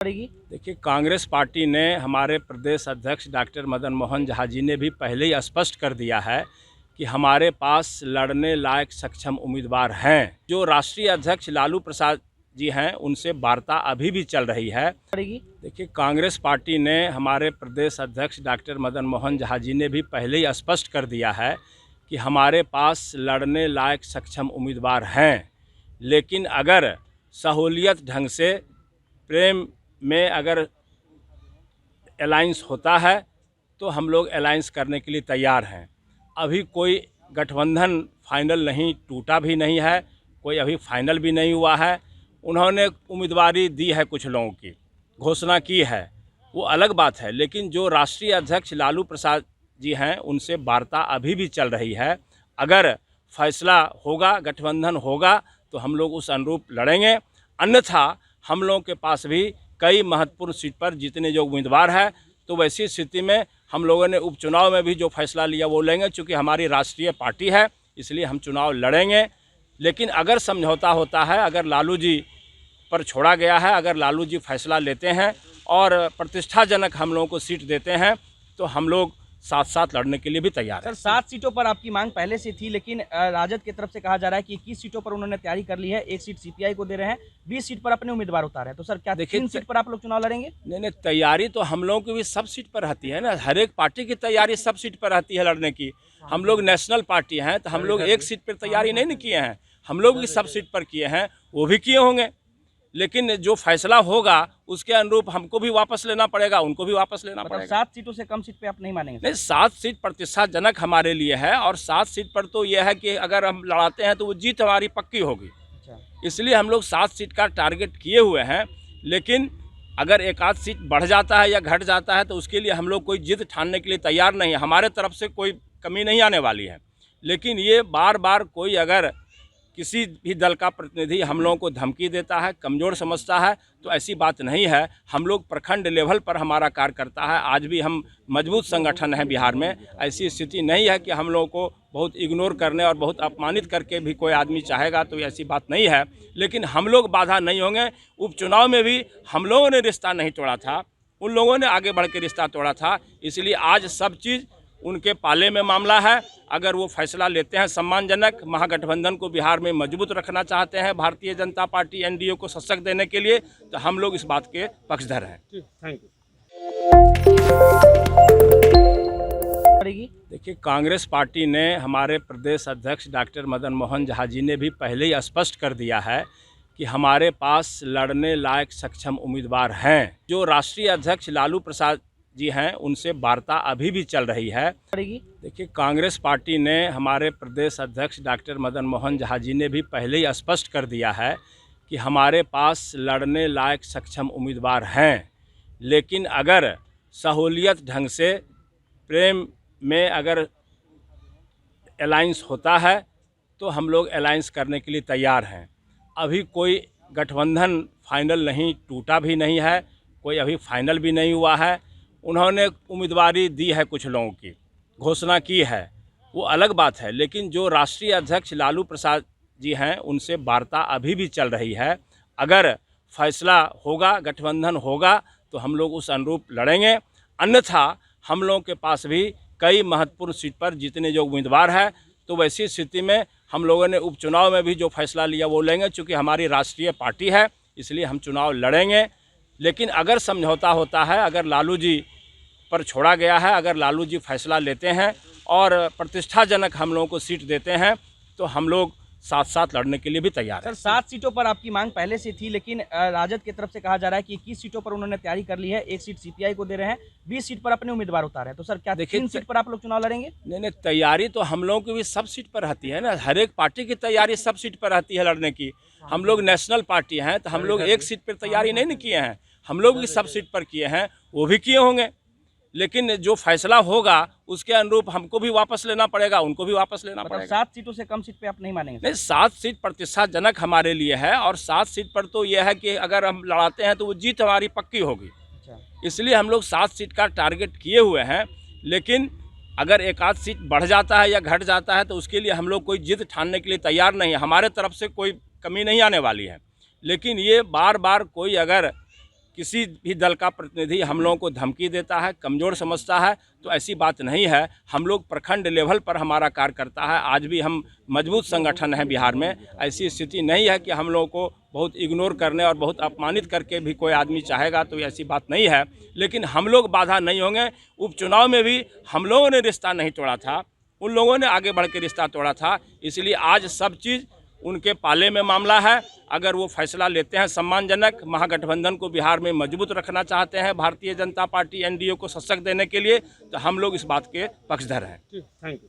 पड़ेगी। देखिए, कांग्रेस पार्टी ने हमारे प्रदेश अध्यक्ष डॉक्टर मदन मोहन झा जी ने भी पहले ही स्पष्ट कर दिया है कि हमारे पास लड़ने लायक सक्षम उम्मीदवार हैं। जो राष्ट्रीय अध्यक्ष लालू प्रसाद जी हैं, उनसे वार्ता अभी भी चल रही है। देखिए, कांग्रेस पार्टी ने हमारे प्रदेश अध्यक्ष डॉक्टर मदन मोहन झा जी ने भी पहले ही स्पष्ट कर दिया है कि हमारे पास लड़ने लायक सक्षम उम्मीदवार हैं, लेकिन अगर सहूलियत ढंग से प्रेम में अगर अलायंस होता है तो हम लोग अलायंस करने के लिए तैयार हैं। अभी कोई गठबंधन फाइनल नहीं, टूटा भी नहीं है, कोई अभी फाइनल भी नहीं हुआ है। उन्होंने उम्मीदवारी दी है, कुछ लोगों की घोषणा की है, वो अलग बात है। लेकिन जो राष्ट्रीय अध्यक्ष लालू प्रसाद जी हैं, उनसे वार्ता अभी भी चल रही है। अगर फैसला होगा, गठबंधन होगा, तो हम लोग उस अनुरूप लड़ेंगे। अन्यथा हम लोगों के पास भी कई महत्वपूर्ण सीट पर जीतने जो उम्मीदवार है, तो वैसी स्थिति में हम लोगों ने उपचुनाव में भी जो फैसला लिया वो लेंगे। चूँकि हमारी राष्ट्रीय पार्टी है, इसलिए हम चुनाव लड़ेंगे। लेकिन अगर समझौता होता है, अगर लालू जी पर छोड़ा गया है, अगर लालू जी फैसला लेते हैं और प्रतिष्ठाजनक हम लोगों को सीट देते हैं, तो हम लोग साथ साथ लड़ने के लिए भी तैयार हैं। सर, 7 सीटों पर आपकी मांग पहले से थी, लेकिन राजद की तरफ से कहा जा रहा है कि 21 सीटों पर उन्होंने तैयारी कर ली है। 1 सीट सीपीआई को दे रहे हैं, 20 सीट पर अपने उम्मीदवार उतारे हैं। तो सर, क्या देखिए 3 सीट पर आप लोग चुनाव लड़ेंगे? नहीं, तैयारी तो हम लोगों की भी सब सीट पर रहती है ना। हर एक पार्टी की तैयारी सब सीट पर रहती है लड़ने की। हम लोग नेशनल पार्टी हैं, तो हम लोग एक सीट पर तैयारी नहीं किए हैं, हम लोग भी सब सीट पर किए हैं, वो भी किए होंगे। लेकिन जो फैसला होगा उसके अनुरूप हमको भी वापस लेना पड़ेगा, उनको भी वापस लेना पड़ेगा। 7 सीटों से कम सीट पे आप नहीं मानेंगे? नहीं, 7 सीट प्रतिष्ठाजनक हमारे लिए है, और 7 सीट पर तो यह है कि अगर हम लड़ाते हैं तो वो जीत हमारी पक्की होगी। इसलिए हम लोग 7 सीट का टारगेट किए हुए हैं। लेकिन अगर एक आध सीट बढ़ जाता है या घट जाता है तो उसके लिए हम लोग कोई जिद ठानने के लिए तैयार नहीं है। हमारे तरफ से कोई कमी नहीं आने वाली है। लेकिन ये बार बार कोई अगर किसी भी दल का प्रतिनिधि हम लोगों को धमकी देता है, कमज़ोर समझता है, तो ऐसी बात नहीं है। हम लोग प्रखंड लेवल पर हमारा कार्य करता है। आज भी हम मजबूत संगठन है बिहार में। ऐसी स्थिति नहीं है कि हम लोगों को बहुत इग्नोर करने और बहुत अपमानित करके भी कोई आदमी चाहेगा, तो ऐसी बात नहीं है। लेकिन हम लोग बाधा नहीं होंगे। उपचुनाव में भी हम लोगों ने रिश्ता नहीं तोड़ा था, उन लोगों ने आगे बढ़ के रिश्ता तोड़ा था। इसलिए आज सब चीज़ उनके पाले में मामला है। अगर वो फैसला लेते हैं सम्मानजनक, महागठबंधन को बिहार में मजबूत रखना चाहते हैं, भारतीय जनता पार्टी एनडीए को सशक्त देने के लिए, तो हम लोग इस बात के पक्षधर हैं। Thank you. देखिए, कांग्रेस पार्टी ने हमारे प्रदेश अध्यक्ष डॉक्टर मदन मोहन झा जी ने भी पहले ही स्पष्ट कर दिया है कि हमारे पास लड़ने लायक सक्षम उम्मीदवार हैं। जो राष्ट्रीय अध्यक्ष लालू प्रसाद जी हैं, उनसे वार्ता अभी भी चल रही है। देखिए, कांग्रेस पार्टी ने हमारे प्रदेश अध्यक्ष डॉक्टर मदन मोहन झा जी ने भी पहले ही स्पष्ट कर दिया है कि हमारे पास लड़ने लायक सक्षम उम्मीदवार हैं, लेकिन अगर सहूलियत ढंग से प्रेम में अगर अलायंस होता है तो हम लोग अलायंस करने के लिए तैयार हैं। अभी कोई गठबंधन फाइनल नहीं, टूटा भी नहीं है, कोई अभी फाइनल भी नहीं हुआ है। उन्होंने उम्मीदवारी दी है, कुछ लोगों की घोषणा की है, वो अलग बात है। लेकिन जो राष्ट्रीय अध्यक्ष लालू प्रसाद जी हैं, उनसे वार्ता अभी भी चल रही है। अगर फैसला होगा, गठबंधन होगा, तो हम लोग उस अनुरूप लड़ेंगे। अन्यथा हम लोगों के पास भी कई महत्वपूर्ण सीट पर जीतने जो उम्मीदवार है, तो वैसी स्थिति में हम लोगों ने उपचुनाव में भी जो फैसला लिया वो लेंगे। चूँकि हमारी राष्ट्रीय पार्टी है, इसलिए हम चुनाव लड़ेंगे। लेकिन अगर समझौता होता है, अगर लालू जी पर छोड़ा गया है, अगर लालू जी फैसला लेते हैं और प्रतिष्ठाजनक हम लोगों को सीट देते हैं, तो हम लोग साथ साथ लड़ने के लिए भी तैयार हैं। सर, 7 सीटों पर आपकी मांग पहले से थी, लेकिन राजद की तरफ से कहा जा रहा है कि 21 सीटों पर उन्होंने तैयारी कर ली है। 1 सीट सीपीआई को दे रहे हैं, 20 सीट पर अपने उम्मीदवार उतारे हैं। तो सर, क्या देखिए 3 सीट पर आप लोग चुनाव लड़ेंगे? नहीं, तैयारी तो हम लोगों की भी सब सीट पर रहती है ना। हर एक पार्टी की तैयारी सब सीट पर रहती है लड़ने की। हम लोग नेशनल पार्टी हैं, तो हम लोग एक सीट पर तैयारी नहीं किए हैं, हम लोग भी सब सीट पर किए हैं, वो भी किए होंगे। लेकिन जो फैसला होगा उसके अनुरूप हमको भी वापस लेना पड़ेगा, उनको भी वापस लेना पड़ेगा। 7 सीटों से कम सीट पे आप नहीं मानेंगे? नहीं, 7 सीट प्रतिष्ठाजनक हमारे लिए है, और 7 सीट पर तो यह है कि अगर हम लड़ाते हैं तो वो जीत हमारी पक्की होगी। इसलिए हम लोग 7 सीट का टारगेट किए हुए हैं। लेकिन अगर एक आध सीट बढ़ जाता है या घट जाता है तो उसके लिए हम लोग कोई जिद ठानने के लिए तैयार नहीं है। हमारे तरफ से कोई कमी नहीं आने वाली है। लेकिन ये बार बार कोई अगर किसी भी दल का प्रतिनिधि हम लोगों को धमकी देता है, कमज़ोर समझता है, तो ऐसी बात नहीं है। हम लोग प्रखंड लेवल पर हमारा कार्य करता है। आज भी हम मजबूत संगठन है बिहार में। ऐसी स्थिति नहीं है कि हम लोगों को बहुत इग्नोर करने और बहुत अपमानित करके भी कोई आदमी चाहेगा, तो ऐसी बात नहीं है। लेकिन हम लोग बाधा नहीं होंगे। उपचुनाव में भी हम लोगों ने रिश्ता नहीं तोड़ा था, उन लोगों ने आगे बढ़ के रिश्ता तोड़ा था। इसलिए आज सब चीज़ उनके पाले में मामला है। अगर वो फैसला लेते हैं सम्मानजनक, महागठबंधन को बिहार में मजबूत रखना चाहते हैं, भारतीय जनता पार्टी एनडीए को सशक्त देने के लिए, तो हम लोग इस बात के पक्षधर हैं। Thank you.